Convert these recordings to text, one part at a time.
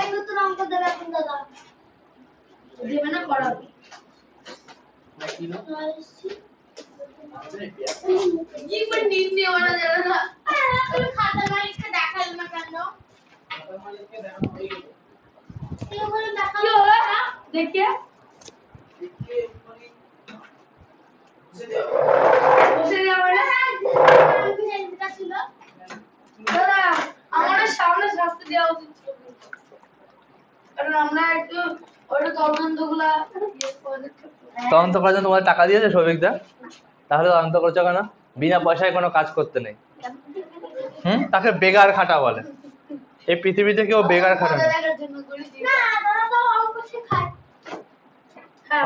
এই নতুন অঙ্ক দেবে এখন দাদা দেবে না করাবে নাকি না জীবন নিতে ওরা যারা না তুমি খাতা মালিককে দেখাল না কেন খাতা মালিককে দেখানো হয়ে গেল কি বলে দেখালো না দেখে দেখে মানে বসে যাবে না আমি এটা ছিল দাদা আমাদের সামনে শাস্তি দেওয়া উচিত ছিল কারণ আমরা একটু ওটা তদন্তগুলা তদন্ত করার জন্য তোমাদের টাকা দিয়েছে সৌভিকদা? তাহলে তদন্ত করছো কেন? বিনা পয়সায় কোনো কাজ করতে নেই। তাকে বেগার খাটা বলে। এই পৃথিবীতে কেউ বেগার খাটা না।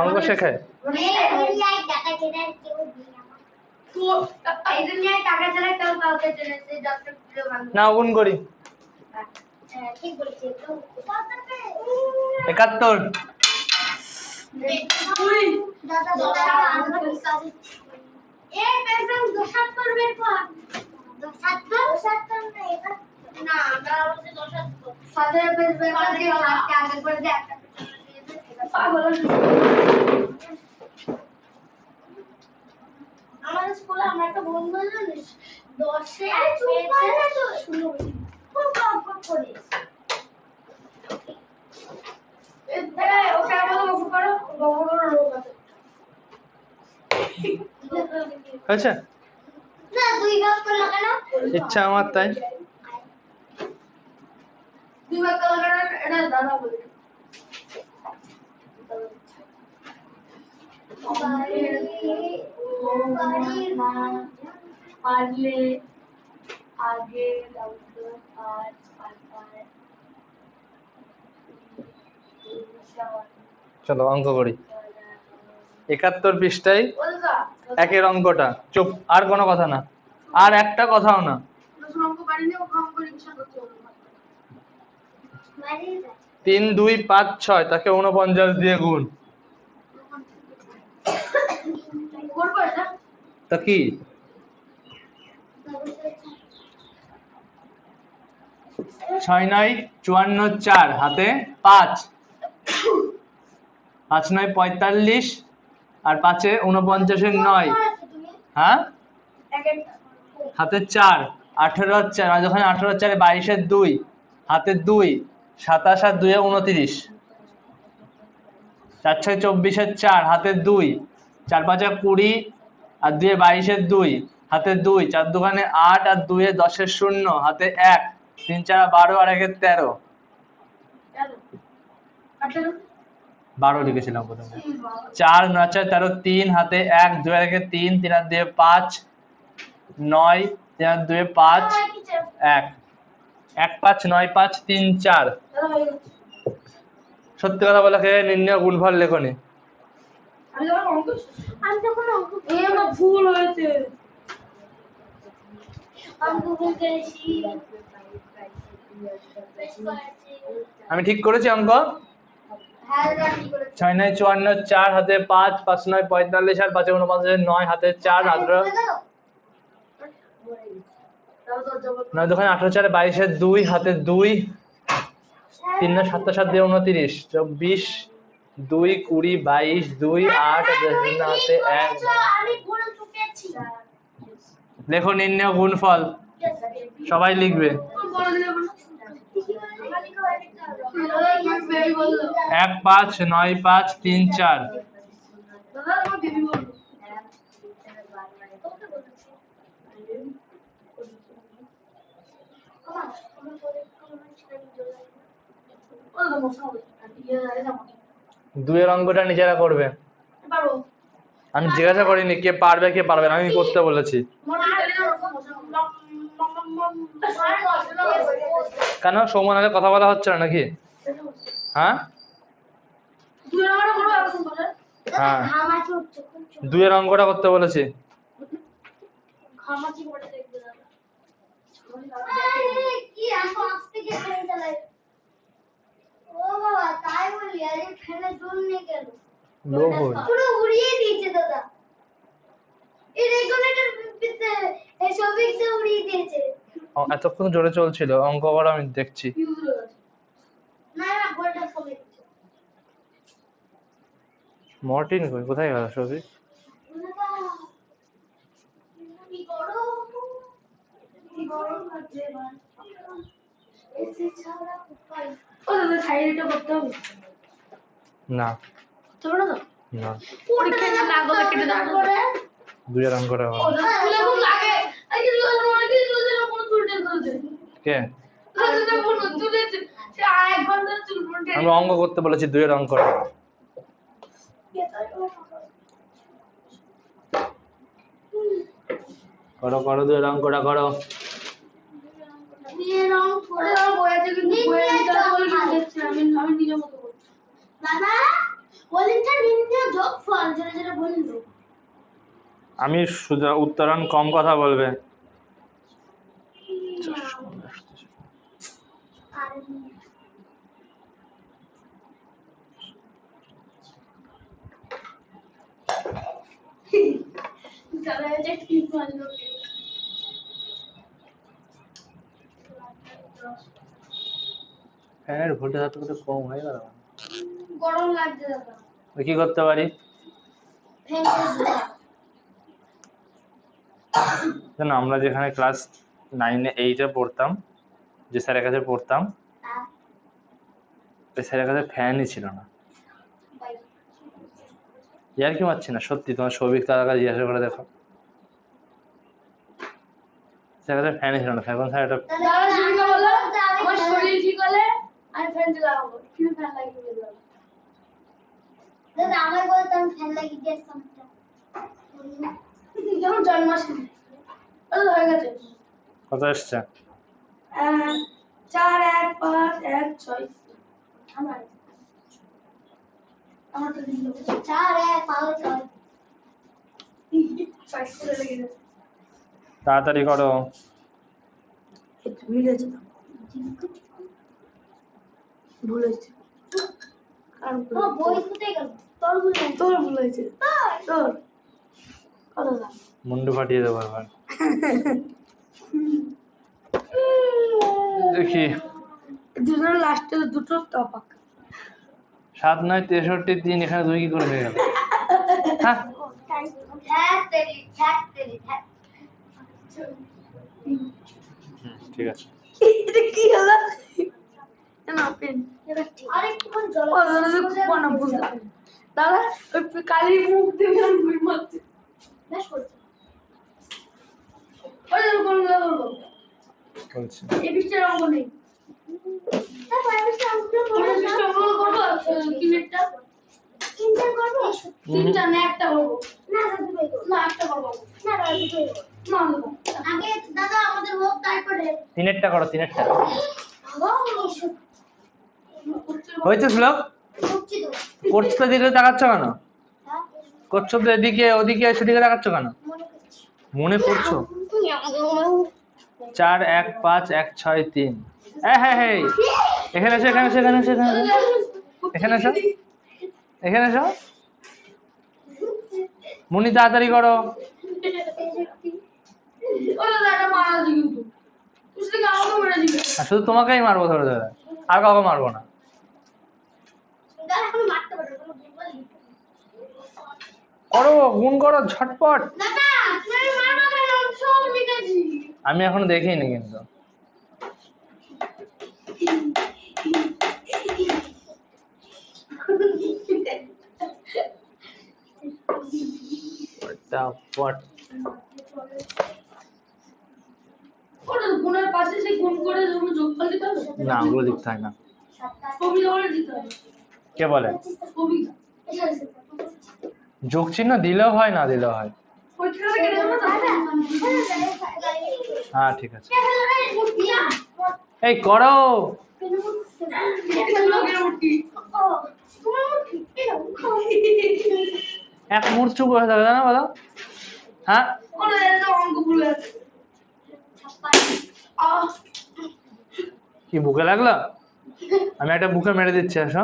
অঙ্ক শেখায় না গুণ করি 71 আমাদের স্কুলে আমরা একটা বন্ধু জানিস 10 এ খুব কম করে আচ্ছা না দুই ভাগ করলে কেন ইচ্ছা আমার তাই দুই ভাগ করলে কেন এটা দাদা বলে পারলে আগে চলো অঙ্ক করি 71 পৃষ্ঠায় একের অঙ্কটা চুপ আর কোনো কথা না আর একটা কথাও না 3 2 5 6 তাকে 49 দিয়ে গুণ তা কি 6 9 54 4 হাতে 5 5 9 45 আর 5 এ 49 এর 9 হ্যাঁ হাতে 4 18 4 যখন 18 4 এ 22 এর 2 হাতে 2 27 আর 2 এ 29 4 6 24 এর 4 হাতে 2 4 5 এ 20 আর 2 এ 22 এর 2 হাতে 2 4 দোকানে 8 আর 2 এ 10 এর 0 হাতে 1 3 4 12 আর 1 এর 13 12 লিখেছিলাম প্রথমে 4 9 4 13 3 হাতে 1 2 আর 1 এর 3 3 আর 2 এ 5 9 3 আর 2 এ 5 1 1 5 9 5 3 4 সত্যি কথা বলে কে নির্ণয় গুণফল লেখনি আমি যখন অঙ্ক আমার ভুল হয়েছে আমি ঠিক করেছি অঙ্ক 6 9 54 4 হাতে 5 5 9 45 আর 5 49 9 হাতে 4 18 9 দোকানে 18 4 22 এর 2 হাতে 2 3 9 7 7 দিয়ে 29 24 2 20 22 2 8 হাতে 1 লেখো নির্ণয় গুণফল সবাই লিখবে 1 5 9 5 3 4 দুয়ের অঙ্কটা নিজেরা করবে আমি জিজ্ঞাসা করিনি কে পারবে কে পারবে না আমি করতে বলেছি কেন সৌমনের কথা বলা হচ্ছে না নাকি হ্যাঁ হ্যাঁ দুয়ের অঙ্কটা করতে বলেছি পুরো উড়িয়ে দিয়েছে দাদা এই রেগুলেটর এই সবিকটা উড়িয়ে দিয়েছে এতক্ষণ জোরে চলছিল, অঙ্ক করা আমি দেখছি। না না গোলটা সবে মর্টিন কোথায় গেল সবই? কি করো কি গরম লাগছে এবার এসি ছাড়া উপায় ও দাদা সাইডটা করতে হবে না চলো না না পরীক্ষা না লাগলে কেটে দাও করে 2 রান করা ও হবে। দাদা ফুলে খুব লাগে এই যে অনেক দিন ধরে কোন চুলটা ধরেছে কে? দাদা বলো চুলেছে সে এক ঘন্টা চুল পড়ে আমি অঙ্ক করতে বলেছি, 2 রান করা। করো করো 2 রান করা করো। নিয়ে নাও করে দাও বইতে কিন্তু বইটা বলে দেখছি আমি নিজের মতো করছি দাদা বলিটা নিন্দা যোগ ফল যেটা যেটা বললো আমি সুজা উত্তরণ কম কথা বলবে। দাদা এটা ঠিক বললো ফ্যানের ভোল্টেজ এত কম হয়ে গেল। গরম লাগছে দাদা কি করতে পারি জানো, আমরা যেখানে ক্লাস 9 8 পড়তাম, যে স্যারের কাছে পড়তাম, ওই স্যারের কাছে ফ্যানই ছিল না। ইয়ার কি মারছি না, সত্যি। তোমার সৌভিক তার কাছে জিজ্ঞাসা করে দেখো, স্যারের কাছে ফ্যানই ছিল না। এখন স্যার এটা আমার শরীর ঠিক হলে আমি ফ্যান লাগাবো কি ফ্যান লাগিয়ে দিলাম দাদা আমার বলতে আমি ফ্যান লাগিয়ে দিয়েছিলাম যেমন জন্মাষ্টমী হয়ে গেছে কত এসছে? 4 1 5 1 6 আমার তো দিল 4 1 5 6 6 লেগে গেছে তাড়াতাড়ি করো। মিলেছে ভুলেছে আর বই কোথায় গেল তোর ভুলেছে তোর কত দাম মুন্ডু ফাটিয়ে দেবো এবার। দেখি দুটো লাস্টে দুটো টপাক 7 9 63 3 এখানে 2 কি করে হয়ে গেল? হ্যাঁ ঠিক আছে। এটা কি হলো না পেন আরেকটুখানি জল ও দাদা কোন বুঝা দাদা ওই কালি মুখ দিয়ে আমি ঘুরে মারছি বেশ করছি ওই কোন লাগলো বলছি এই পিকচার অঙ্ক নেই তারপর এই পিকচার অঙ্ক করব কি একটা তিনটা করব তিনটা না একটা করব না দুটোই করব না একটা করব না দুটোই করব না আগে দাদা আমাদের হোক তারপরে 3টা করো 3টা হয়েছে শ্লোক করছো তো দিকে তাকাচ্ছ কেন? করছো তো এদিকে ওদিকে সেদিকে তাকাচ্ছ কেন? মনে করছো 4 1 5 1 6 3 হ্যাঁ হ্যাঁ হ্যাঁ এখানে এসো এখানে এসো এখানে এসো এখানে এসো এখানে এসো মুনি তাড়াতাড়ি করো। শুধু তোমাকেই মারবো ধরে ধরে, আর কাউকে মারবো না। করো গুণ করো ঝটপট। আমি এখনো দেখিনি কিন্তু গুণের পাশে সেই গুণ করে যোগফল দিতে হবে না, ওগুলো লিখতে হয় না। কবিতা বলে দিতে হবে। কে বলে? কবিতা যোগ চিহ্ন দিলেও হয় না দিলেও হয়। হ্যাঁ ঠিক আছে, এই করো। এক মুহূর্ত চুপ করে থাকবে না বলো। হ্যাঁ কি বুকে লাগলো? আমি একটা বুকে মেরে দিচ্ছি, আসো।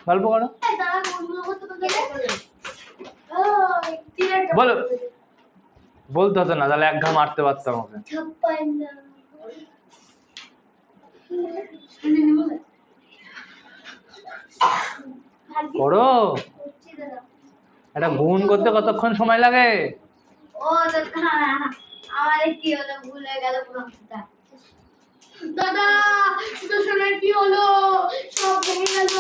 গল্প করো। বলো বলতে হতো না, তাহলে এক ঘা মারতে পারতাম ওকে। 56 করো, এটা গুণ করতে কতক্ষণ সময় লাগে? ও দাদা, আমার কি হলো, ভুলে গেল পুরোটা। দাদা তো শোনার কি হলো, সব ভেঙে গেল।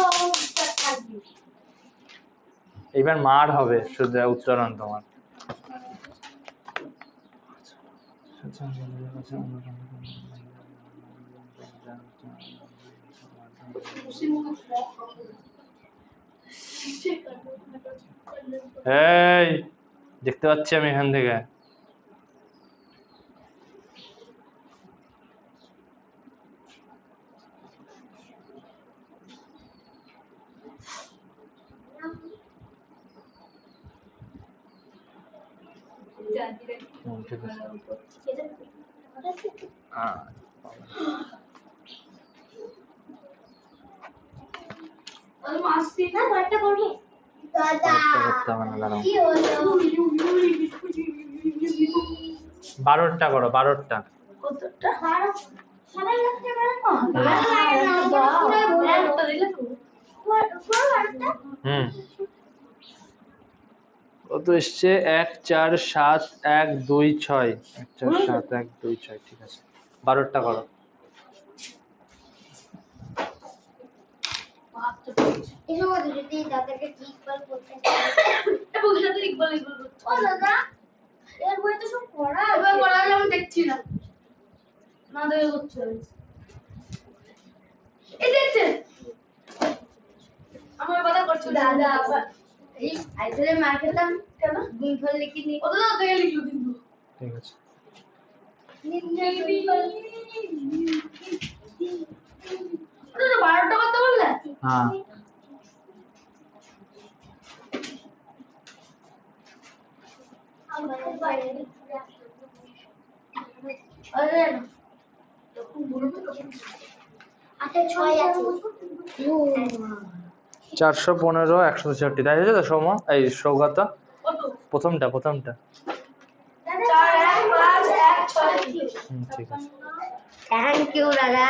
এইবার মার হবে শুধু উচ্চারণ তোমার। এই দেখতে পাচ্ছি আমি এখান থেকে। ঠিক আছে। ওই মাসি না কয়টা করবে দাদা, করতে হবে না, দাঁড়াও। কি হলো? 12টা করো, 12টা। কতটা? 12 সবাই লাগতে পারে না? হুম, কত এসছে? 1 4 7 1 2 6, 1 4 7 1 2 6, ঠিক আছে। 12টা করো। এর মধ্যে যদি দাদাকে ইকবাল করতে এবং সাথে ইকবাল ও দাদা, এর বই তো সব পড়া আছে, পড়া আমি দেখছি না, না দেখে করতে হবে। এই দেখছেন আমার কথা করছো দাদা, এই আইসলে মার খেতাম কেন, গুণফল লিখিনি, ও দাদা দেখে লিখলো কিন্তু, ঠিক আছে। নিন্দা গুণফল ওটা 12টা করতে বললে? হ্যাঁ, আরে তখন বলবো তখন আচ্ছা 6 আছে 415 163, তাই হয়েছে তো সৌম? এই সৌগত, প্রথমটা। 4 1 5 1 6। ঠিক আছে। থ্যাংক ইউ দাদা।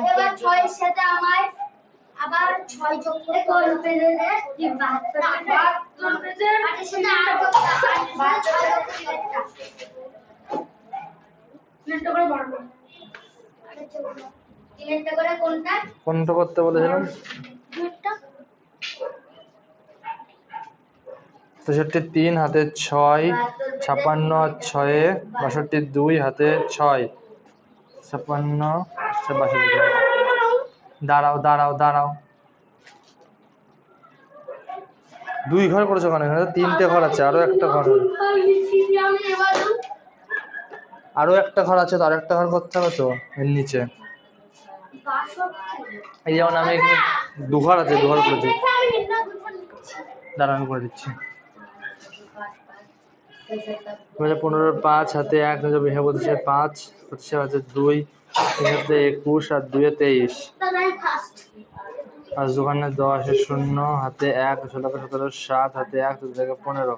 এবার 6 এর সাথে আমার আবার 6 যোগ করতে পেরে যে 72 পেজে আর এর সাথে 8 যোগ করতে 6 যোগ করতে তিনটা করে বাড়বে। তিনটা করে কোনটা কোনটা করতে বলেছিলাম? দুইটা 63 3 হাতে 6, 56 আর 6 62, 2 হাতে 6, 56 62। দাঁড়াও দাঁড়াও দাঁড়াও, 2 ঘর করেছো কেন? এখানে তো 3টে ঘর আছে, আরো একটা ঘর হবে। আরো একটা ঘর আছে, তো আর একটা ঘর করতে হবে তো এর নিচে। এই যেমন আমি এখানে 2 ঘর আছে, 2 ঘর করেছি। দাঁড়া আমি করে দিচ্ছি। 2015 5 হাতে 1, 2025 5, 25 হাতে 2, 3 হাতে 21 আর 2 এ 23, আর দোকানে 10 এ 0 হাতে 1, 16 17 7 হাতে 1, 14 15।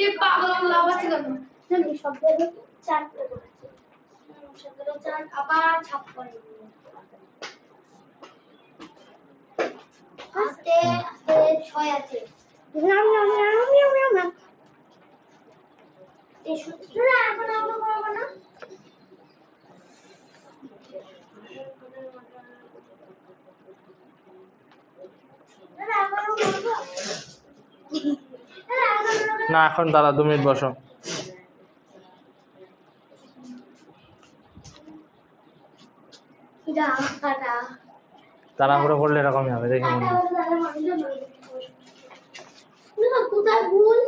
এই পাগল লাভ আছে কেন জানি শব্দ হলো 4 করে শব্দ 4 আবার 56 আস্তে আস্তে 6 আছে নাম নাম নাম নাম নাম এই সূত্র এখন আমরা করব না না এখন দাঁড়া 2 মিনিট বসো। তাড়াহুড়ো করলে এরকমই হবে, দেখে মনে হয়। কোথায় ভুল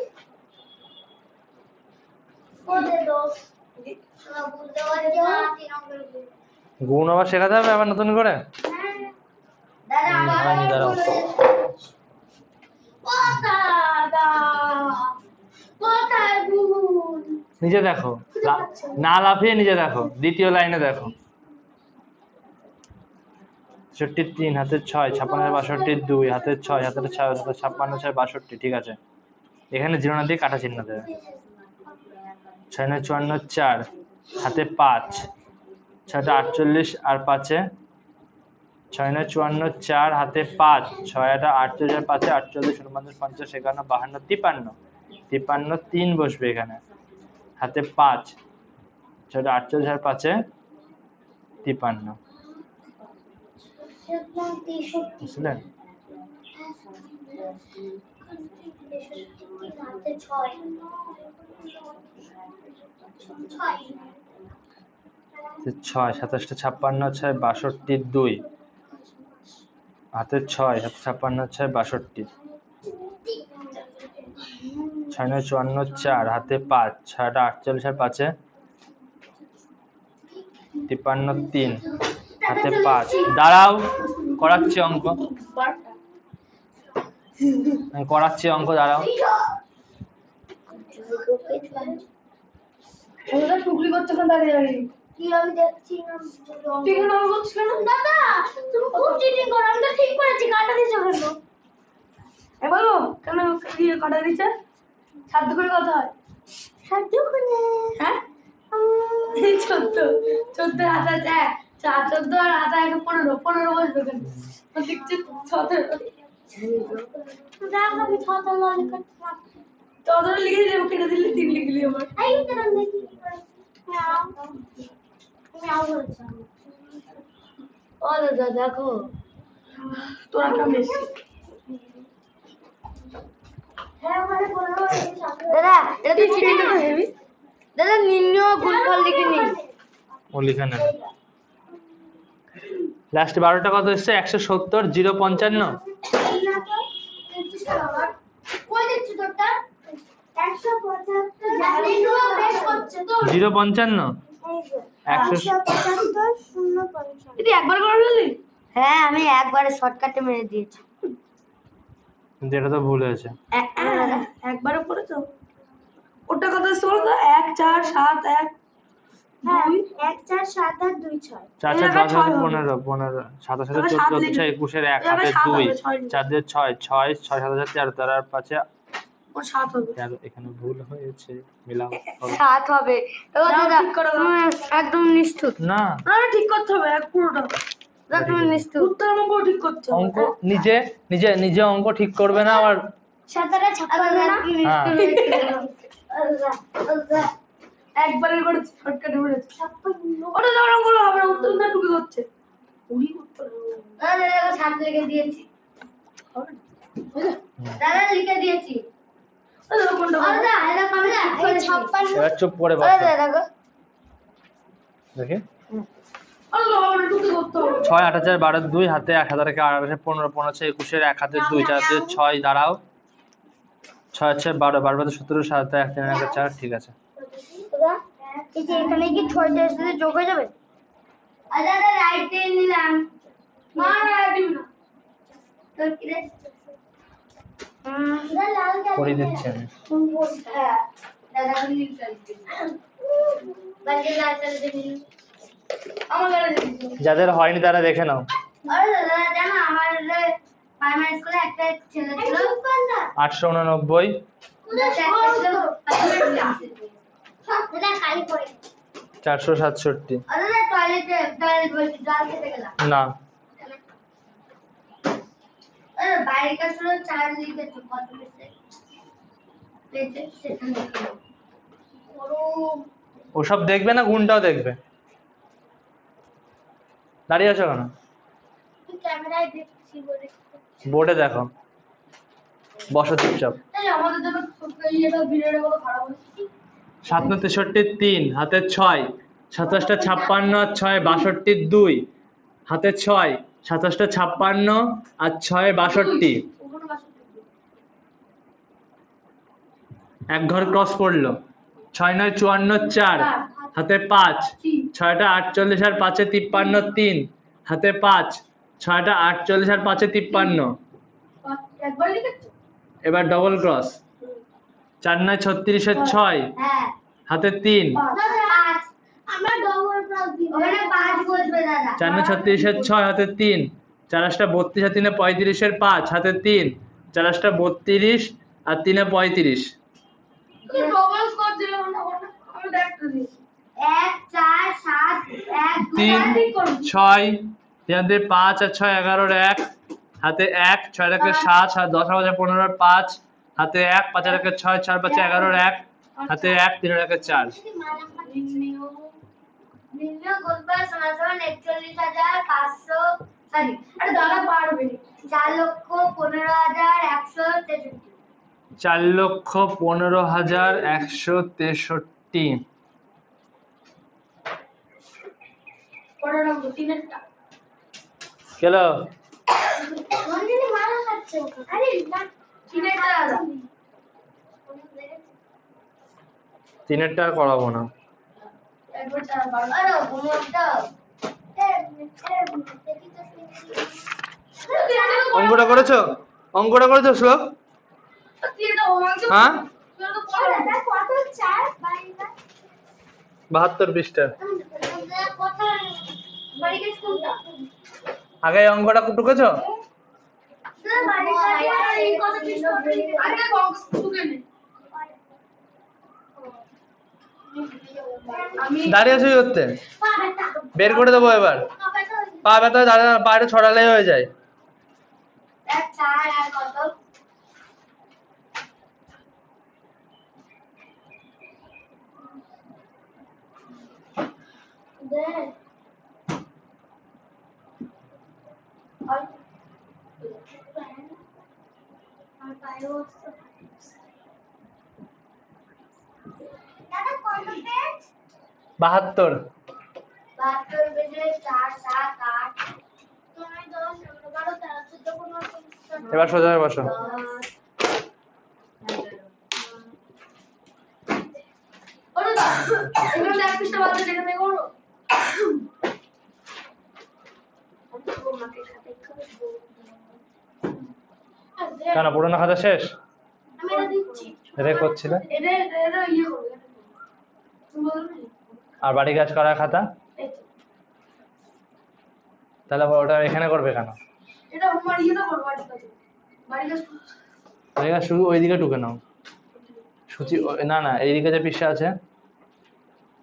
গুণ আবার শেখাতে হবে আবার নতুন করে? হয়নি, দাঁড়াও। নিচে দেখো, না লাফিয়ে নিচে দেখো, দ্বিতীয় লাইনে দেখো। 63 3 হাতে 6 56 62 2 হাতে 6 হাতে 6 হাতে 56 6 62 ঠিক আছে। এখানে জিরো না দিয়ে কাটা চিহ্ন দেবে। 6 9 54 4 হাতে 5 6টা 48 আর 5-এ 6 9 54 4 হাতে 5 6টা 48 আর 5-এ 48 49 50 51 52 53 53 3 বসবে এখানে হাতে 5 6টা 48 আর 5-এ 53 বুঝলেন? ছয় 27টা 56 6 62 2 হাতে 6 হাতে 56 6 62 6 9 54 4 হাতে 5 6টা 48 আর 5-এ 53 3 হাতে 5 দাঁড়াও করাচ্ছি অঙ্ক দাঁড়াও। টুকলি করছে কেন দাঁড়িয়ে দাঁড়িয়ে? কি আমি দেখছি না ঠিক না বলছিস কেন? দাদা তুমি খুব চিটিং করো, আমি তো ঠিক করেছি, কাটা দিছো কেন? এ বলো কেন কি কাটা দিছে? সাধ্য করে কথা হয় সাধ্য করে হ্যাঁ 14 হাতে 4 14 আর হাতে 15 বসবে কেন? দেখছি 17 দাদা আমি 17 লিখে তোদের লিখে দিলে কেটে দিলে 3 লিখলি আমার এই কেন দেখি ও দাদা দেখো তোরা কেমন এসেছিস? দাদা এটা তুই চিনি না হেবি দাদা নির্ণয় গুণফল লিখে নি ও লিখে নেন। লাস্ট 12টা কত এসছে? 170 0 55 কই দিচ্ছ তোরটা 175 বেশ করছে তো 0 55 তুই একবার করে নিলি? হ্যাঁ আমি একবারে শর্টকাটে মেরে দিয়েছি। কিন্তু এটা তো ভুল হয়েছে। একবারে পড়েছো? ওটা কত ছিল তো 1 4 7 1 2 1 4 7 8 2 6 4 4 10 15 15 7 7 14 6 21 এর 1 হাতে 2 4 দিয়ে 6 6 6 7 13 13 আর 5-এ ও 7 হবে। এখানে ভুল হয়েছে মিলাও 7 হবে। তো দাদা একদম নিষ্ঠুর না না ঠিক করতে হবে এক পুরোটা দাদা তুমি নিষ্ঠুর উত্তর অঙ্ক ঠিক করতে হবে। অঙ্ক নিজে অঙ্ক ঠিক করবে না আবার 17 56 না একবারে করে শর্টকাটে বলেছে 56 ওটা দাও অঙ্ক হবে না উত্তর না টুকি করছে ওই উত্তর দাদা দাদা 7 লিখে দিয়েছি দাদা লিখে দিয়েছি দাদা কোনটা দাদা এটা কমে না 56 এবার চুপ করে বসো দাদা দেখো দেখি আল্লাহ আমরা টুকি করতে হবে 6 8 4 12 2 হাতে 1000 কে 18 15 15 21 এর 1 হাতে 2 4 দিয়ে 6 দাঁড়াও 6 6 12 12 17 7 1 3 1 4 ঠিক আছে। দাদা এই যে এখানে কি 6টা এর সাথে যোগ হয়ে যাবে? আচ্ছা দাদা রাইট দিয়ে নিলাম না রাইট দিন না তো কি রে দাদা লাল কালি করে দিচ্ছি আমি। দাদা নীল কালি বাকি লাল কালি দিন আমার কালি দিন যাদের হয়নি তারা দেখে নাও। আরে দাদা জানো আমার প্রাইমারি স্কুলে একটা ছেলে ছিল 889 দাদা খালি পড়ে 467 দাদা টয়লেট বলছি জল খেতে গেলাম না আরে বাইরে কাছে 4 লিখেছি কত লিখেছে পেতে সেখানে ওসব দেখবে না গুণটাও দেখবে। দাঁড়িয়ে আছো কেন? ক্যামেরায় দেখছি বলে বোর্ডে দেখো বসো চুপচাপ। তাই আমাদের জন্য এটা ভিডিওটা বড় খারাপ হচ্ছে 7 9 63 3 হাতে 6 27টা 56 আর 6 62 2 হাতে 6 27টা 56 আর 6 62 এক ঘর ক্রস পড়লো 6 9 54 4 হাতে 5 6টা 48 আর 5-এ 53 3 হাতে 5 6টা 48 আর 5-এ 53 একবার লিখেছো এবার ডবল ক্রস 4 9 36 এর 6 হ্যাঁ হাতে 3 আমরা ডবল ক্রস দিব ওখানে 5 বসবে দাদা 4 9 36 এর 6 হাতে 3 4 8 32 আর 3 35 এর 5 হাতে 3, 4 8 32 আর 3 35। তুই প্রবলেমস করছিস না আমি দেখতে দিই 1 4 7 1 2 3 ঠিক করুন 6 3 5 আর 6 11 এর 1 হাতে 1, 6 এর 7 7 10 5 15 এর 5 হাতে 1, 5 এর 6 6 5 11 এর 1 হাতে 1, 3 এর 4। নিম্ন গুণফল সমান 41,500 সরি আরে দাদা পারবে 4,15,163 4,15,163। পড়া নাম তিনেরটা গেলো মন্দিরে মারা খাচ্ছে আরে না তিনেরটা দাদা 3-এরটা আর করাবো না। একবারটা আরে ঘুমোটা অঙ্কটা করেছো? অঙ্কটা করেছো শ্লোক? হ্যাঁ 72 পৃষ্ঠা। আগে এই অঙ্কটা টুকেছো? দাঁড়িয়ে আছো কি করতে? বের করে দেবো এবার। পা ব্যথা দাঁড়া বাইরে ছড়ালেই হয়ে যায়। দাদা কত পেজ 72। 72 পেজে 4 7 8 9 10 11 12 13 14 15 এবার সোজা হয়ে বসো। ওরে দা এখানে এক পৃষ্ঠা বাদ দিয়ে এখানে করো কেন পুরোনো খাতা শেষ? আমি এটা দিচ্ছি এটা করছিলে? এটা ইয়ে করবে তুমি বলবে আর বাড়ি কাজ করার খাতা? এই তো। তাহলে ওটা এখানে করবে কেন? এটা আমার ইয়েটা করবো বাড়ি কাজ বাড়ি কাজ শুধু ওইদিকে টুকে নাও। সূচি না না এইদিকে যে পৃষ্ঠা আছে,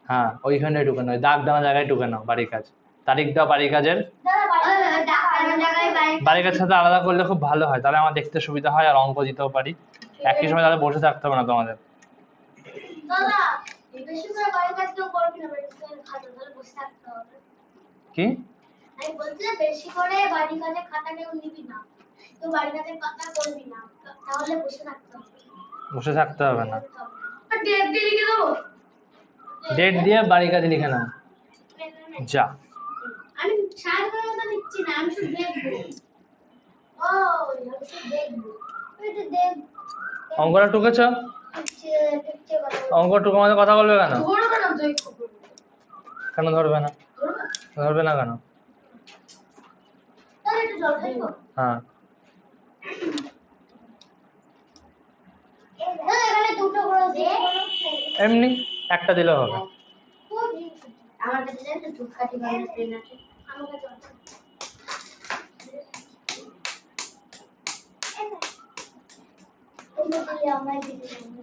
হ্যাঁ ওইখানটায় টুকে নাও, দাগ দানা জায়গায় টুকে নাও বাড়ি কাজ। তারিখ দাও বাড়ি কাজের। বাড়ি কাজ সাথে আলাদা করলে খুব ভালো হয়, তাহলে আমার দেখতে সুবিধা হয় আর অঙ্ক দিতেও পারি। একই সময় তাহলে বসে থাকতে হবে না তোমাদের। দাদা বেশি করে বাড়ি কাজ কেউ করবি না বেশি করে খাতা ধরে বসে থাকতে হবে কি? আমি বলছি বেশি করে বাড়ি কাজে খাতা কেউ নিবি না তো বাড়ি কাজে খাতা করবি না তাহলে বসে থাকতে হবে বসে থাকতে হবে না। আর ডেট দিয়ে লিখে দেবো ডেট দিয়ে বাড়ি কাজ লিখে নাও যা। আমি সারা কথা লিখছি না আমি শুধু দেখবো ও আমি শুধু দেখবো ওই তো দেখ অঙ্কটা টুকেছ? অঙ্ক টুকে আমাদের কথা বলবে কেন? কেন ধরবে না? ধরবে না কেন? হ্যাঁ এমনি একটা দিলেও হবে। আমার কাছে একটা ধূপকাঠি বানানোর পেন আছে আমার কাছে আছে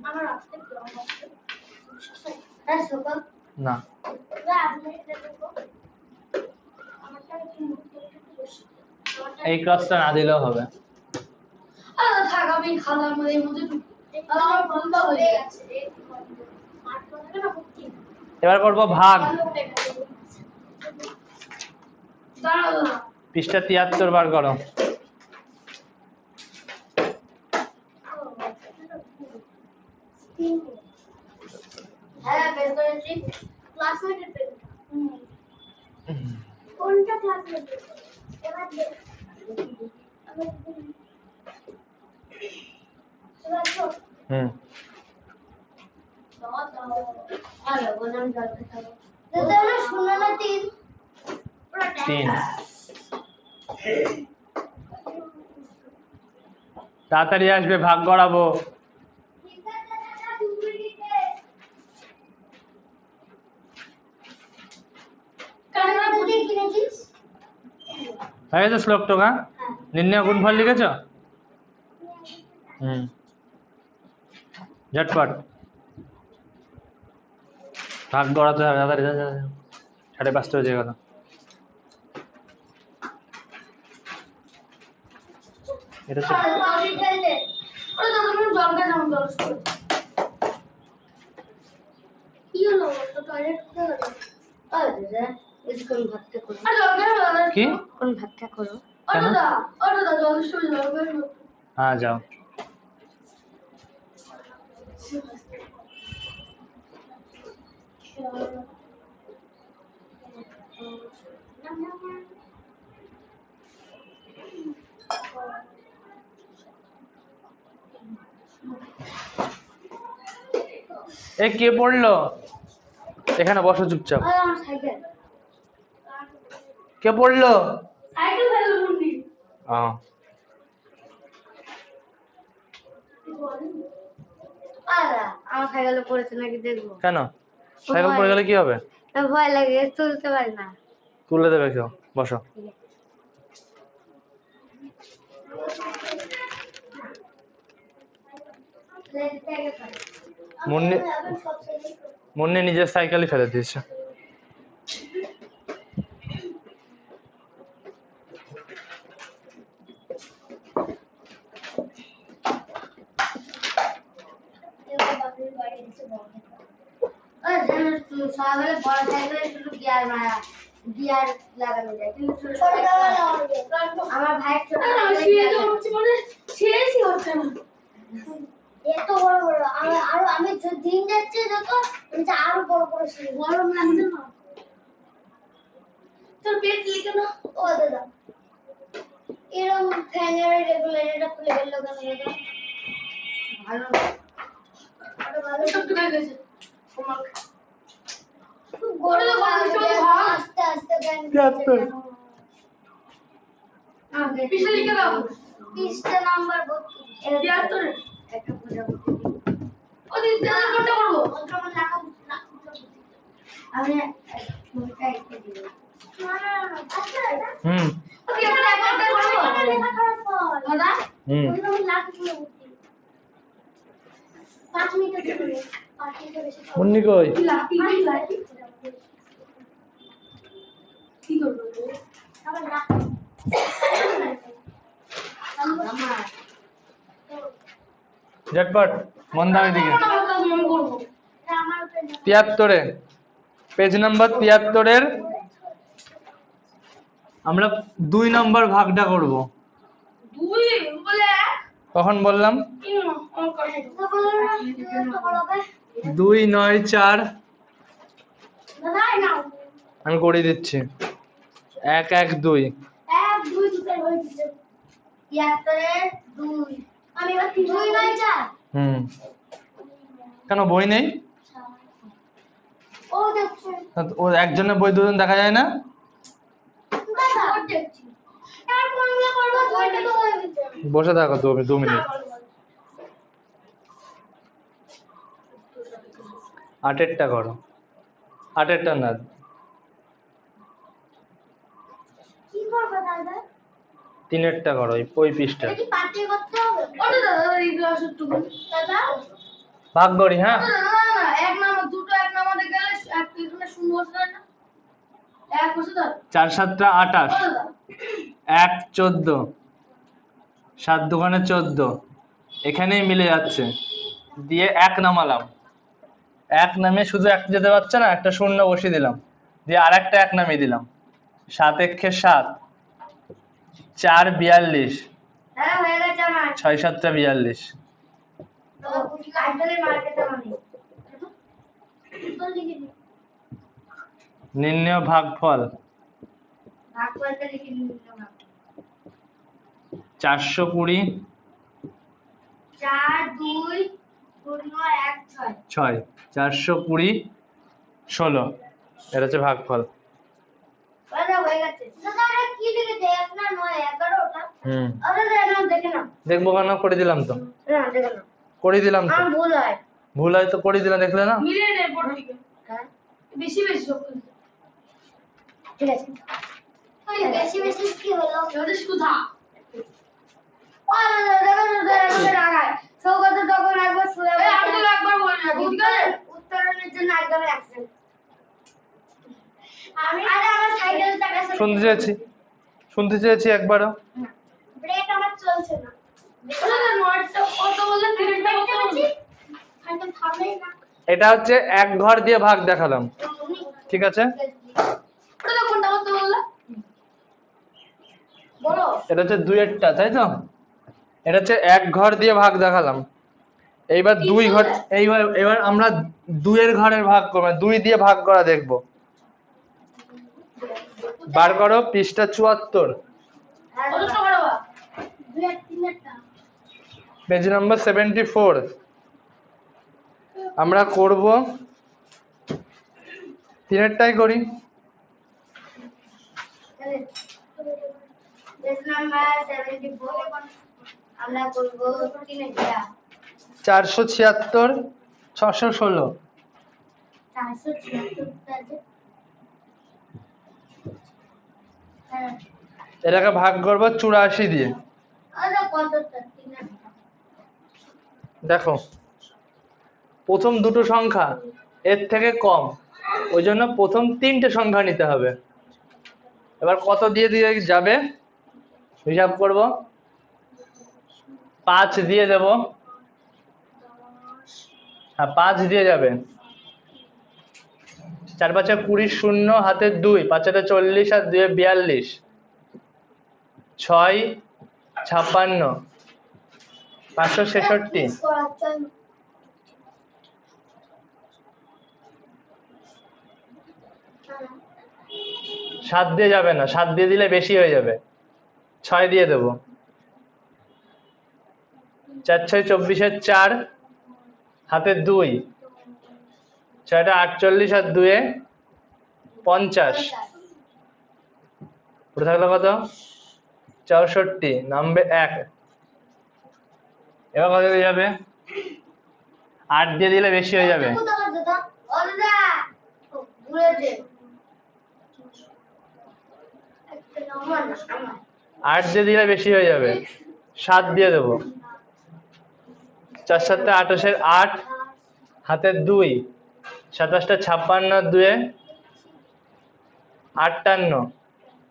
আমার আসতে না এই ক্লাসটা না দিলেও হবে। থাক আমি খালার মধ্যে আমার বন্ধ হয়ে গেছে এবার করবো ভাগ। দাঁড়াও পৃষ্ঠা 73 বার করো। হ্যাঁ বের করেছি ক্লাসমেটের পেন কোনটা ক্লাসমেট এবার দেখ হুম আরে বললাম জল খেতে দাদা না শোনা না 3 3 তাড়াতাড়ি আসবে ভাগ করাবো। হয়ে গেছে শ্লোকটা? হ্যাঁ, নির্ণয় গুণফল লিখেছো? ঝটপট ভাগ করাতে হবে। 5:30 বেজে গেল। এটা কি? হ্যাঁ যাও। এ কে পড়লো? এখানে বসো চুপচাপ। কে পড়লো? আমার সাইকেলে পড়েছে নাকি দেখবো। কেন সাইকেল পড়ে গেলে কি হবে? ভয় লাগে, তুলতে পারি না। তুলে দেবে কেউ, বসো। মুন্নি নিজের সাইকেলই ফেলে দিয়েছে। আমার ভাই এত বড় বড় আরো আমি দিন যাচ্ছে যত আরো বড় বড় গরম লাগছে না। তোর পেট লিখে না। ও দাদা এরকম ফ্যানের রেগুলেটরটা খুলে গেল কেন? এটা ভালো ভালো সব ঢুকে গেছে। গরম আস্তে আস্তে ফ্যান পিছে লিখে দাও। পিছটা নাম্বার 72 একটা পূজা করতে দিই। ও দিন তেল কোনটা করব? ওটা লাগাও না। আমি ওটা একটু দিই। আচ্ছা এটা ওকে এটা একটা করব। লেখা খারাপ হয় দাদা। ওটা লাগ শুনে বুঝছি। 5 মিনিট ধরে 5 মিনিট বেশি। মুন্নি কই? কি করব? আবার লাগ ঝটপট মন দাও এদিকে। 73-এ পেজ নাম্বার 73-এর আমরা 2 নম্বর ভাগটা করব। 2 বলে কখন বললাম? 2 9 4 আমি করে দিচ্ছি। 1 1 2 1 2 দুটো হয়ে গেছে। 73 2 আমি এবার 2 9 4 কেন বই নেই? ও দেখছে ও একজনের বই দুজন দেখা যায় না? দাদা ও দেখছি। আর কোনগুলো করব? বইটা তো হয়ে গেছে। বসে থাকো 2 মিনিট। 8-এরটা করো। 8-এরটা না। কি করব দাদা? 3-এরটা করো ওই পৃষ্ঠা। এটা কি পাঠে করতে হবে? ওটা দাদা এই গ্লাসটুকু। দাদা ভাগ করি হ্যাঁ? না না এক নাম্বার দুটো এক নাম্বারে গেলে এক এখানে শূন্য বসে না। এক বসে দাও। 4 7 28 1 14 7 2 14 এখানেই মিলে যাচ্ছে। দিয়ে 1 নামালাম। 1 নামে শুধু একটা যেতে পারছে না, একটা শূন্য বসিয়ে দিলাম। দিয়ে আরেকটা 1 নামিয়ে দিলাম। 7 1 7 4 42 হ্যাঁ হয়ে গেছে আমার। 6 7 42 দাদা বুঝি আইডলে মার্কেটে মানে। তো লিখে দিই। নির্ণয় ভাগফল ভাগ করতে লিখে নিলাম। 420 4 2 0 1 6 6 420 16 এটা হচ্ছে ভাগফল। দাদা হয়ে গেছে। দাদা এটা কি লিখেছে? 1 না 9 11 ওটা? আরে দাদা দেখে নাও। দেখবো কেন? করে দিলাম তো। না দেখে নাও। করে দিলাম তো। আমার ভুল হয়। ভুল হয় তো করে দিলাম, দেখলে না? মিলে নে পড়ো ঠিক। হ্যাঁ বেশি বেশি সব ঠিক আছে। বেশি বেশি কি হলো ওটা সুধা উত্তরণের জন্য একদম অ্যাকসেপ্ট আমি আরে আমার সাইকেল টাকা শুনতে চেয়েছি একবারও। ব্রেক আমার চলছে না বলো না নটটা কত বলে ব্রেকটা কত বলছি সাইকেল থামে না। এটা হচ্ছে এক ঘর দিয়ে ভাগ দেখালাম, ঠিক আছে? ওটা কোনটা কত বললা বলো। এটা হচ্ছে দুইয়েরটা, তাই তো? এটা হচ্ছে এক ঘর দিয়ে ভাগ দেখালাম। এইবার দুই ঘর, এবার আমরা দুইয়ের ঘরের ভাগ করব, দুই দিয়ে ভাগ করা দেখব। বার করো পৃষ্ঠা 74, পেজ নাম্বার 74। আমরা করব তিনেরটাই করি। আমরা করব 476 616। 476 এটাকে ভাগ করব 84 দিয়ে। দেখো প্রথম দুটো সংখ্যা এর থেকে কম, ওই জন্য প্রথম তিনটে সংখ্যা নিতে হবে। এবার কত দিয়ে দিয়ে যাবে হিসাব করব। 5 দিয়ে দেব, হ্যাঁ 5 দিয়ে যাবে। 4 5 20, শূন্য হাতে 2, 5 40 আর 2 42, 6 56, 566। 7 দিয়ে যাবে না, 7 দিয়ে দিলে বেশি হয়ে যাবে। 6 দিয়ে দেবো। 4 6 24 4 হাতে 2, 6 48 আর 2 50, পুরো থাকলো কত? 64, নামবে 1। এবার কত দিয়ে যাবে? 8 দিয়ে দিলে বেশি হয়ে যাবে। 8 দিয়ে দিলে বেশি হয়ে যাবে। 7 দিয়ে দেবো। 4 7 28 8 হাতে 2, 27 56 2 58।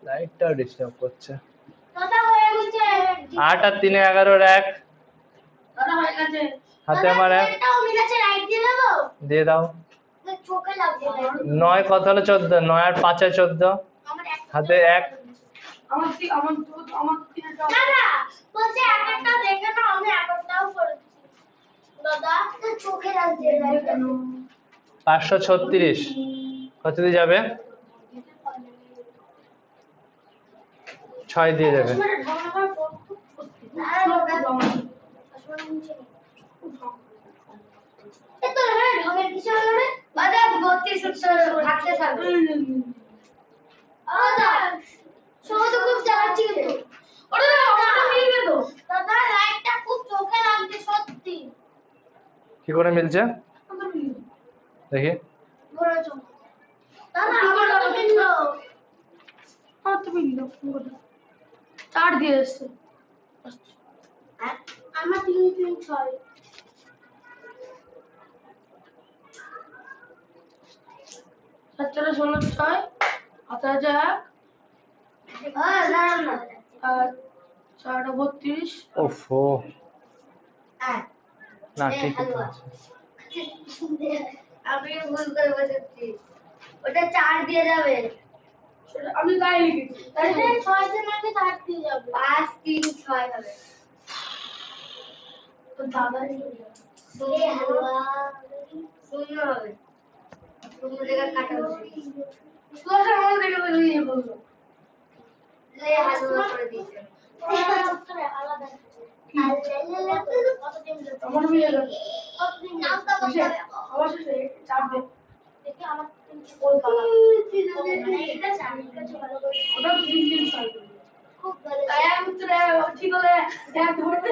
লাইটটাও ডিস্টার্ব করছে। 8 আর 3 11 1 হাতে আমার 1 দিয়ে দাও। 9 কত হলো? 14। 9 আর 5 14 হাতে 1। দাদা বলছে একটা দেখে না আমি একটাও করেছি দাদা চোখে লাগছে 536 কত দিয়ে যাবে? 6 দিয়ে যাবে। কি করে মিলছে দেখি? চার দিয়ে এসছে আমার 3 3 6 17 16 6 18 আর 4 32। ওফো, না ঠিক আছে। আমি ভুল করে বলেছি, ওটা 4 দিয়ে যাবে। আমি গায়ে লিখেছি তাহলে 6 এর আগে 4 দিয়ে যাবে। 5 3 6 হবে তো দাদা এই হালুয়া শূন্য হবে। শূন্য জায়গা কাটা হবে। তুই মনে দেখে বলিয়ে বললো লে হালুয়া করে দিয়েছে। উত্তরে আলাদা আমার মিলে গেল। কতদিন নামটা বলতে অবশ্যই 4 দে দেখি আমার ওই কালা এটা জানি এটা ভালো করে ওটা 3 3 6 খুব ভালো তাই আমি উত্তরে ঠিক হলে দেখ ধরতে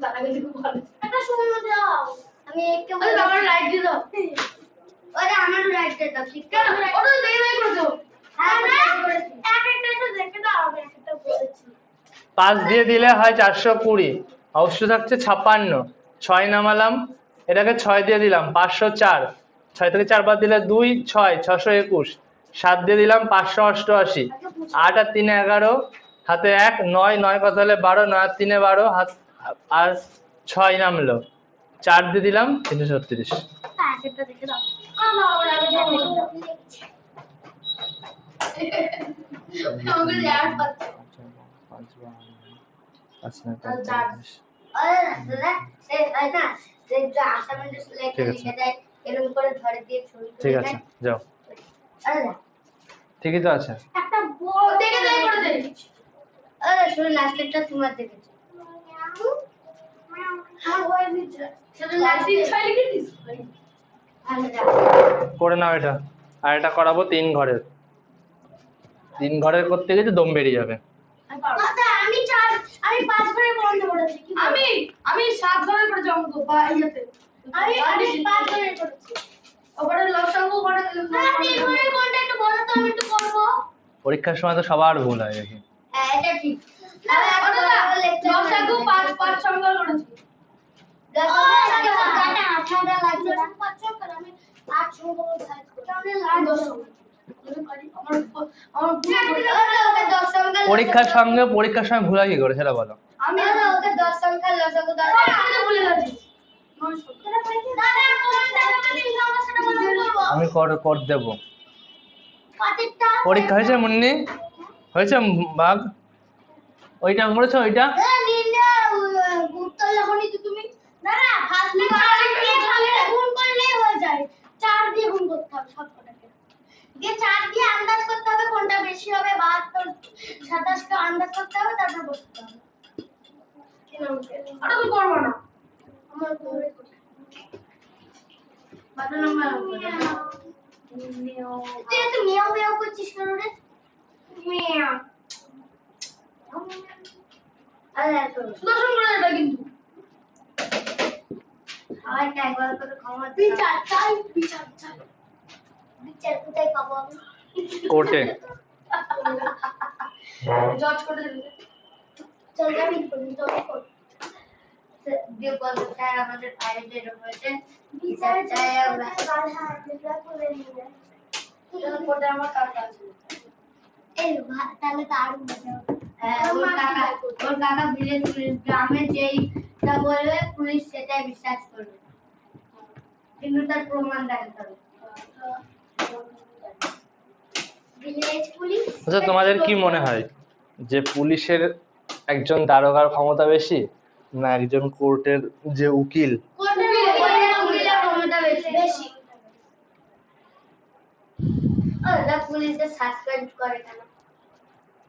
দাদা গেছে খুব ভালো একটা সময় দাও আমি একটা আমার লাইট দিয়ে দাও। আরে আমার রাইটটা দাও ঠিক আছে ওটা দেখে দেখে করে দাও হ্যাঁ এক একটা একটু দেখে দাও আমি একটা বলেছি 5 দিয়ে দিলে হয় 420, অবশ্য থাকছে 56, 6 নামালাম, এটাকে 6 দিয়ে দিলাম 504, 6 থেকে 4 বাদ দিলে 2, 6, 621, 7 দিয়ে দিলাম 588, 8 আর 3 11, হাতে 1, 9, 9 কত হলে 12, 9 আর 3 12, হাত আর 6 নামলো, 4 দিয়ে দিলাম 336। হ্যাঁ সেটা দেখে দাও আমার ওরা আগে দেখে আমাকে যার পাচ্ছে আরে না সে না সে যা আসামে লিখে লিখে দেয় এরকম করে ধরে দিয়ে ছবি ঠিক আছে যাও আরে না ঠিকই তো আছে একটা বড় দেখে দেয় করে দে আরে শুন লাস্টেরটা তোমার দেখেছি আমার বই দিচ্ছে সেটা লাস্টে 6 লিখে দিস করে নাও এটা, আর এটা করাবো 3 ঘরের। 3 ঘরের করতে গেলে দম বেরিয়ে যাবে। আচ্ছা আমি 5 ঘরে বন্ধ করেছি আমি 7 ঘরে করে জমা বা ইয়েতে আমি 5 ঘরে করেছি ওখানে লসাগু করে আমি ঘরে কোনটা একটু বলো তো আমি একটু করব পরীক্ষার সময় তো সবার ভুল হয় দেখি। হ্যাঁ এটা ঠিক লসাগু 5 সংখ্যা করেছি গাটা আঠাটা লাগছে না 5 সংখ্যা আমি 8 সংখ্যা সাইজ করি তাহলে লাল 10 সংখ্যা পরীক্ষার সময় ভুলা কি করে সেটা বলো। আমি ওকে 10 সংখ্যার লসাগু দাও আমি ভুলে গেছি আমি কর দেব। পরীক্ষা হয়েছে মুন্নি, হয়েছে বাঘ, ওইটা করেছো ওইটা তুমি না না ফার্স্টে 4 দিয়ে গুণ করলেই হয়ে যায় 4 দিয়ে গুণ করতে হবে সবকটাকে দিয়ে 4 দিয়ে আন্দাজ করতে হবে কোনটা বেশি হবে 72 27 কে আন্দাজ করতে হবে তারপর বসতে হবে আরে তুমি করবে না আমার করে বাদ নাম্বার তুই মিয়াও মিয়াও করছিস কেন রে মিয়াও আরে তো সুদর্শন করে এটা কিন্তু সবাইকে একবার করে ক্ষমা বিচার চাই বিচার কোথায় পাবো আমি কোর্টে জজ করে দেবে চল যাবি জজ কোর্ট দিয়ে বলতে চাই আমাদের বাইরে যে রয়েছে বিচার চাই আমরা বিচার করে নিয়ে চল কোর্টে আমার কাকা আছে এই তাহলে তো আরো মজা হবে ওর কাকা ভিলেজ গ্রামে যেইটা বলবে পুলিশ সেটাই বিশ্বাস করবে কিন্তু তার প্রমাণ দেখাতে হবে ভিলেজ পুলিশ। আচ্ছা তোমাদের কি মনে হয় যে পুলিশের একজন দারোগার ক্ষমতা বেশি না একজন কোর্টের যে উকিল? উকিলের ক্ষমতা বেশি পুলিশে সাসপেন্ড করে কেন?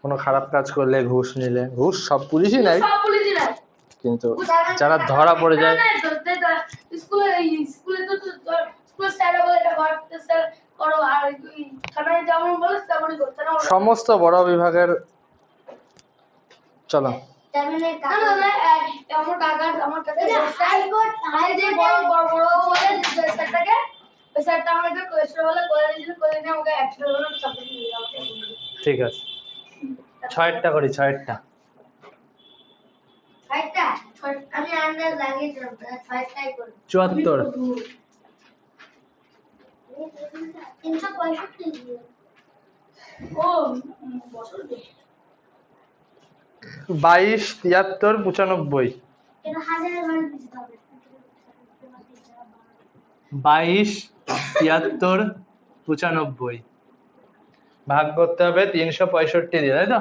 কোনো খারাপ কাজ করলে, ঘুষ নিলে, ঘুষ সব পুলিশই নেয় কিন্তু যারা ধরা পড়ে যায় স্কুলে তো স্কুল স্যার বলে এটা করতে স্যার করো আর থানায় যেমন বলে তেমনই করতে না সমস্ত বড় বিভাগের। চলো আমার কাছে যে বড় বড় বড় বলে স্যারটাকে ওই স্যারটা আমাকে কোয়েশ্চেন বলে করে দিয়েছিল করে নিয়ে আমাকে অ্যাকচুয়ালি বলে সাপোর্ট দিয়ে আমাকে ঠিক আছে 6টা করি 6টা আমি আন্দাজ লাগিয়েছিলাম 6টাই করি 74 365 ও বছর 22 73 95 এটা হাজারের ঘরে দিতে হবে 22 73 95 ভাগ করতে হবে 365 দিয়ে, তাই তো?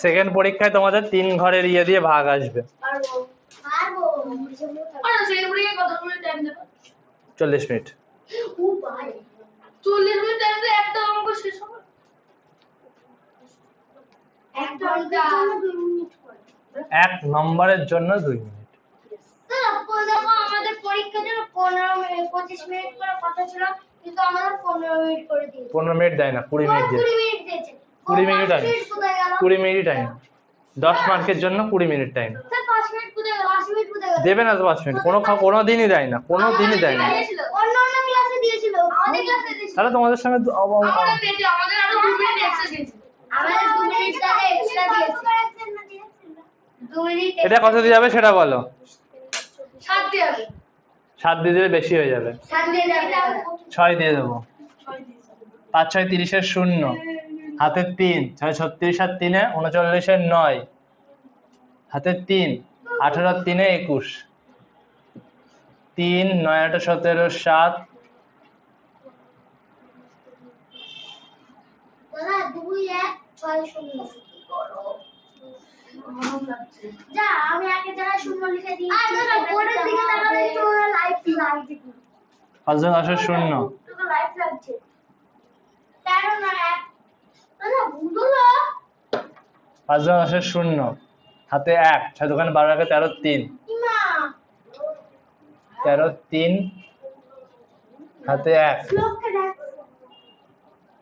সেকেন্ড পরীক্ষায় তোমাদের 3 ঘরের ইয়ে দিয়ে ভাগ আসবে। 40 মিনিট। 40 মিনিট টাইমে একটা অঙ্ক শেষ হবে। একটা এক নম্বরের জন্য 2 মিনিট। আমাদের পরীক্ষা ছিল 25 মিনিট করে কথা ছিল কিন্তু আমাদের 15 মিনিট করে দিয়েছে। 15 মিনিট দেয় না, 20 মিনিট দিয়েছে। 20 মিনিট দিয়েছে। 20 মিনিট টাইম, 20 মিনিট টাইম। 10 মার্কের জন্য 20 মিনিট টাইম। স্যার 5 মিনিট পুরো গেল, 5 মিনিট পুরো গেল। দেবে না তো 5 মিনিট, কোনো দিনই দেয় না, কোনো দিনই দেয় না। অন্য ক্লাসে দিয়েছিল, আমাদের ক্লাসে দিয়েছিল। তাহলে তোমাদের সঙ্গে আমাদের পেয়েছে, আমাদের আরো 2 মিনিট এক্সট্রা দিয়েছে। আমাদের 2 মিনিট তাহলে এক্সট্রা দিয়েছে। 2 মিনিট এটা কত দিয়ে যাবে সেটা বলো। 7 দিয়ে যাবে। 7 দিয়ে দিলে বেশি হয়ে যাবে। 7 দিয়ে যাবে। 6 দিয়ে দেবো। 5 6 30 এর 0, হাতে 3, 6 36 আর 3 39 এর 9, হাতে 3, 18 আর 3 21, 3 9 8 17 7। দাদা 2 1 6 0 যা আমি আগে জায়গায় 0 লিখে দিই। আর দাদা বোর্ডের দিকে তাকালে একটু লাইট দেখি। 5 10 এর 0, একটু লাইট লাগছে। 13 না 1 দাদা বুঝলো 5 10 এর 0, হাতে 1, 6 দোকানে 12 আগে 13 3, না 13 3, হাতে 1। শ্লোকটা দেখ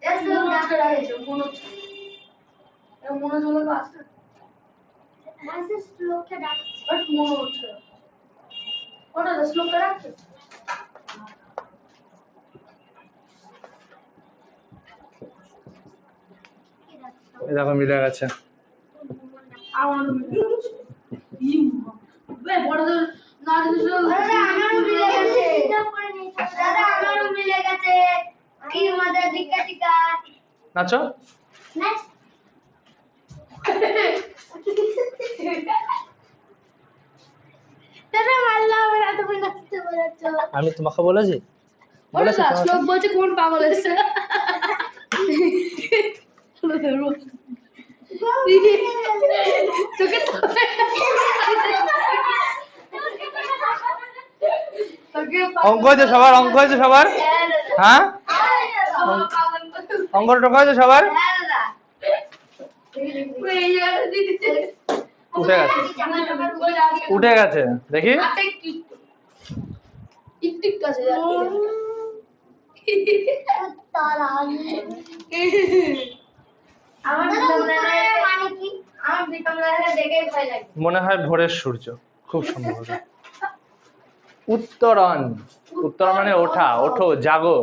এর শ্লোকটা রাখছো মনে হচ্ছে এর মনে হলো আছে আছে শ্লোকটা দেখ বাট মনে হচ্ছে ওটা শ্লোকটা রাখছো এই দেখো মিলে গেছে। আমার বড়দের না দিছো দাদা আমারও মিলে গেছে দাদা আমারও মিলে গেছে কি মজা টিকা টিকা নাচো। নেক্সট দাদা মাল্লা আমার এত করে নাচতে বলেছো আমি তোমাকে বলেছি? ওরা শ্লোক বলছে কোন পাগল এসেছে তোকে অঙ্ক হয়েছে সবার? অঙ্ক হয়েছে সবার? হ্যাঁ অঙ্ক টোকা হয়েছে সবার? উঠে গেছে, উঠে গেছে দেখি। মনে হয় ভোরের সূর্য, খুব সম্ভবত। উত্তরণ, উত্তরণ মানে ওঠা, ওঠো জাগো।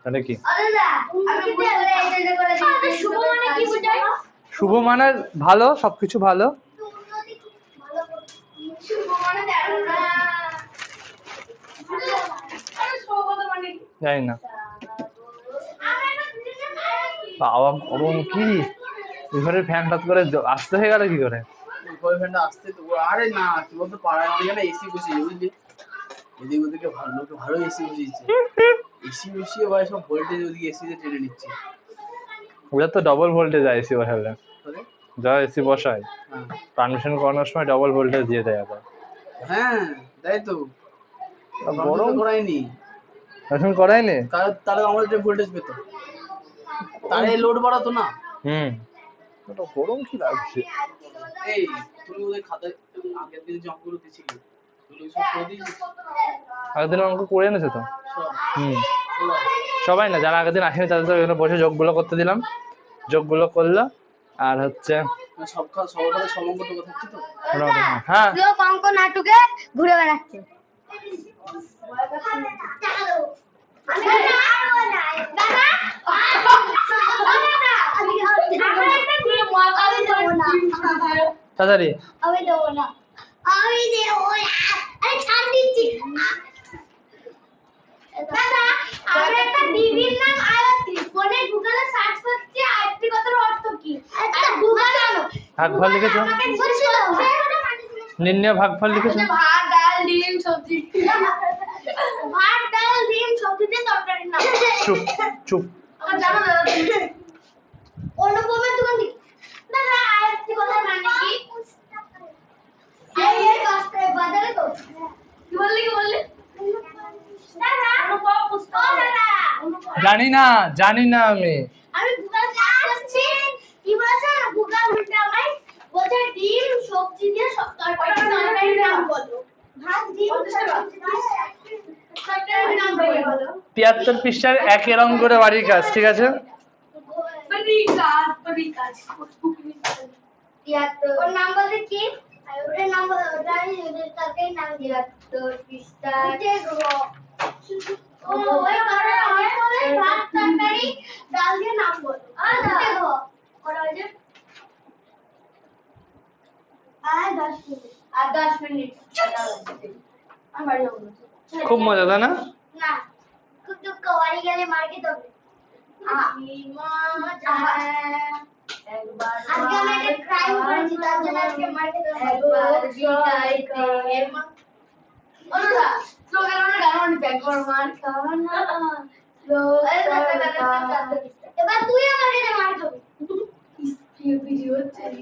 তাহলে কি শুভ মানে ভালো, সবকিছু ভালো। জানি না বাবা গরম কি, ঘরের ফ্যান টাত করে আসতে হয়ে গেল কি করে? বয়ফ্রেন্ড আসতে তো আরে না কি বলতো পাড়ায় অনেক না এসি বসিয়ে বুঝলি, এদিক ওদিকে ভালো এসি বসিয়েছে, এসি বসিয়ে ভাই সব ভোল্টেজ ওদিকে এসি তে টেনে নিচ্ছে। ওটা তো ডবল ভোল্টেজ এসি বসালে, যা এসি বসায় পারমিশন করানোর সময় ডবল ভোল্টেজ দিয়ে দেয় আবার। হ্যাঁ তাই তো, গরম করায়নি এখন করায়নি, তাহলে আমাদের যে ভোল্টেজ পেতো তাহলে লোড বাড়াতো না। গরম কি লাগছে। এই তুমি ওদের খাতায় আগের দিন যে অঙ্কগুলো দিয়েছিলে ওগুলো সব করে দিয়েছিস? আগের দিন অঙ্ক করে এনেছে তো। সবাই না, যারা আগের দিন আসেনি তাদের তো এখানে বসে যোগগুলো করতে দিলাম, যোগগুলো করলো। আর হচ্ছে সবার কাছে সব অঙ্ক টোকা থাকছে তো। হ্যাঁ লোক অঙ্ক নাটকে ঘুরে বেড়াচ্ছে। তাড়াতাড়ি আমি দেবো না, আমি দেবো না, আরে ছাড় দিচ্ছি। দাদা আমরা একটা দিদির নাম আয়ত্রী, ফোনে গুগলে সার্চ করছি আয়ত্রী কথার অর্থ কি। আচ্ছা গুগল জানো ভাগফল লিখেছো? আমাকে বলছিল নির্ণয় ভাগফল লিখেছো? ভাত ডাল ডিম সবজি, ভাত ডাল ডিম সবজিতে তরকারির নাম। চুপ চুপ। আমার জানো দাদা অনুপমের দোকান থেকে দাদা আয়ত্রী কথার মানে কি? এই কাজটা বাজারে তো কি বললি দাদা অনুপম পুস্তক দাদা জানি না আমি। আমি গুগল সার্চ করছি কি বলছে গুগল উল্টা ভাই বলছে ডিম সবজি দিয়ে সব তরকারির নাম বলো, ভাত ডিম তরকারির নাম বলো। 73 পৃষ্ঠার 1 এর অঙ্ক করে বাড়ির কাজ, ঠিক আছে? ওর নাম বলতে কি? ওটার নাম ওটাই ওদের তাকে নাম দিয়া তো পিস্তা ও ওই করে আমার বলে ভাত তরকারি ডাল দিয়ে নাম বল ওরা ওই যে আর 10 মিনিট আমার খুব মজা তাই না? না খুব দুঃখ বাড়ি গেলে মার্কেট হবে আজকে আমি একটা ক্রাইম করেছি তার জন্য আজকে মার্কেট হবে ওরা স্লোগান ওরা গান অনেক একবার মার খাওয়া না এবার তুই আমাকে মার খাবি ভিডিও চালি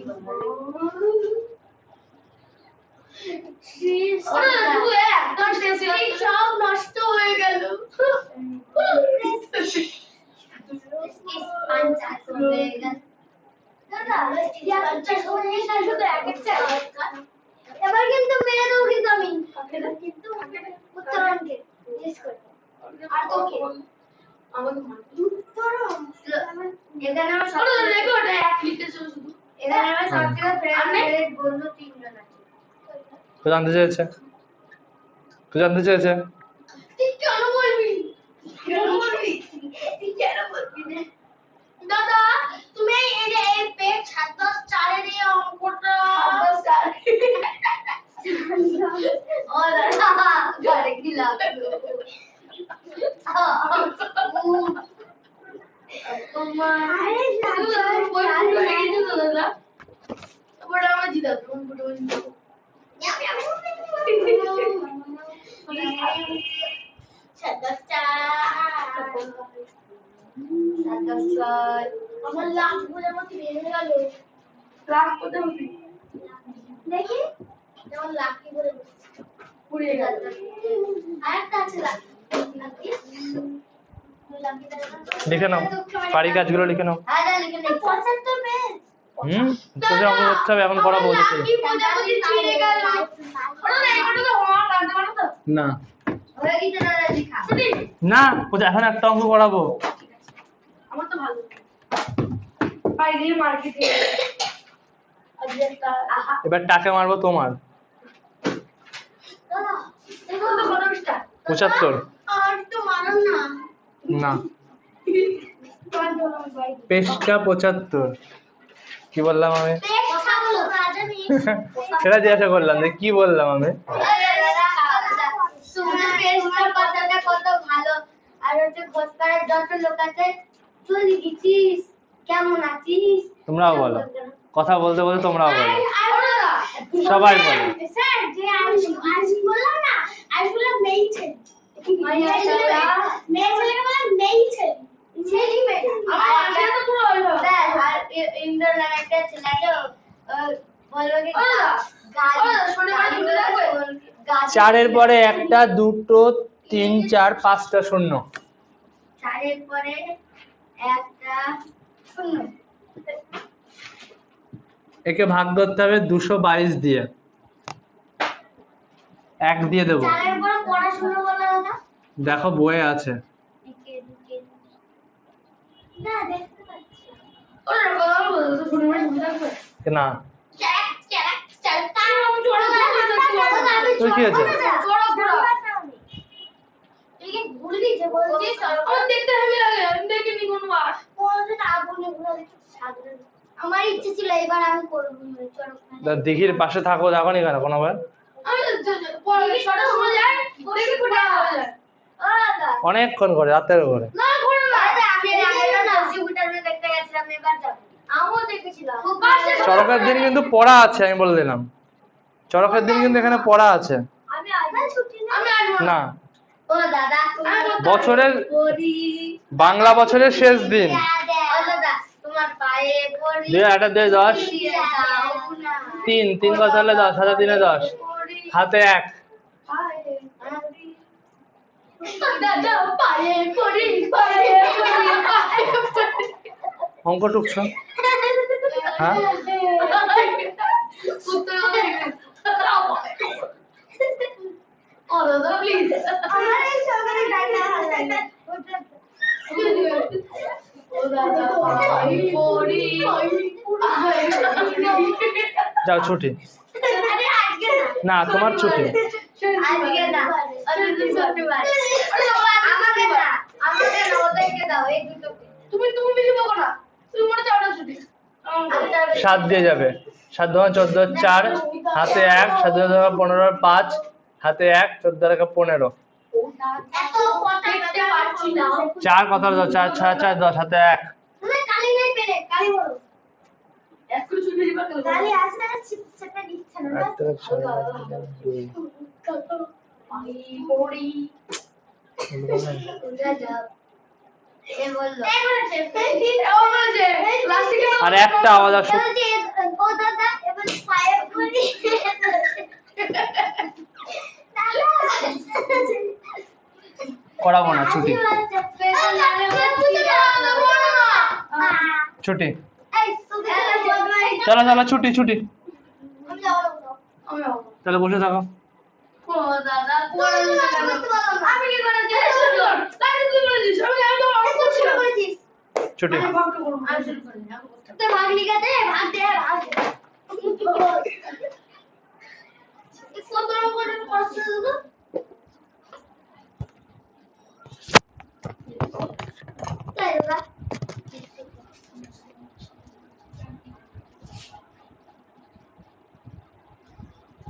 সব নষ্ট হয়ে গেল এবার কিন্তু মেরে দেবো কিন্তু আমি কিন্তু উত্তরণকে আর তোকে এখানে আমার সবথেকে ফেভারিট বন্ধু 3 জন আছে তো জানতে চেয়েছে তুই কেন বলবি দাদা তুমি এই যে এই পেজ 7-10-4 এর এই অঙ্কটা ও দাদা ঘরে কি লাভ বড় আমার জিতা তুমি বড় জিতা আমার লাখ গুলোর মধ্যে বের হয়ে গেল লাখ কোথায় হবি দেখি যেমন লাকি বলে পুড়িয়ে গেল আরেকটা আছে লাকি লিখে নাও বাড়ি কাজগুলো লিখে নাও হ্যাঁ লিখে নে 75 পেজ তোকে অঙ্ক করতে হবে এখন পড়াবো তোকে কি বোঝাবুঝি ছিড়ে গেল ওরা এইটা তো হোমওয়ার্ক আনতে পারো তো না হয়ে গেছে দাদা লেখা না ওটা এখন একটা অঙ্ক করাবো আমার তো ভালো বাইরে মার্কেটে এবার টাকা মারবো তোমার দাদা দেখো তো কত পৃষ্ঠা 75 আর তো মারো না না পেজটা 75 কি বললাম আমি কথা বলো রাজানি সেটা জিজ্ঞাসা করলাম যে কি বললাম আমি তোমার পেজটা কথাটা কত ভালো আর হচ্ছে ঘোষপাড়ার যত লোক আছে তুই লিখেছিস কেমন আছিস তোমরাও বলো কথা বলতে বলতে তোমরাও বলো সবাই বলো স্যার যে আজ বললাম না আজ বললাম মেয়ে ছেলে মেয়ে ছেলেকে বললাম মেয়ে ছেলে ছেলে মেয়ে আমার আগে তো পুরো ওইভাবে স্যার আর ইন্দ্র নামে একটা ছেলেকে বলবো কি চারের পরে একটা দুটো 3 4 5টা শূন্য 4 পরে একটা শূন্য একে ভাগ করতে হবে 222 দিয়ে 1 দিয়ে দেবো 4 পরে পড়াশোনা বলা না দেখো বইয়ে আছে না দেখতে পাচ্ছি ওরা কথা বলতো শুনে মানে বুঝতে পারছো না তুই কি হয়েছে? আমার ইচ্ছে ছিল এবার আমি করবো দিঘির পাশে থাকো দেখনি কেন কোনোবার অনেকক্ষণ করে রাতের করে চড়কের দিন কিন্তু পড়া আছে আমি বলে দিলাম চড়কের দিন কিন্তু এখানে পড়া আছে না বছরের বাংলা বছরের শেষ দিন 2 3 কত হলে 10 হাজার 3 10 হাতে 1 অঙ্ক টুকছো হ্যাঁ দাদা পাই পড়ি যাও ছুটি। আরে আজকে না তোমার ছুটি। আজকে না আজকে শনিবার আমাকে না ওদেরকে দাও এই দুটো তুমি বেশি বকো না তুমি মনে চাও না ছুটি 7 দিয়ে যাবে। 7 2 14 4 হাতে 1 7 2 15 5 হাতে 1 14 15। এত কথা দেখতে পাচ্ছি না 4 কত দাও 4 6 4 10 হাতে 1। তুমি কালি নাই পেলে কালি বলো একটু ছুটি দিবা কালি আসলে সেটা দিচ্ছে না পাই পড়ি এ বললো আর একটা আওয়াজ আসো। ও দাদা এবার পায়ে পড়ি করাবো না ছুটি। ছুটি। চলো চলো ছুটি ছুটি। চলো বসে থাকো। ছুটি। ভাগ লিখা দে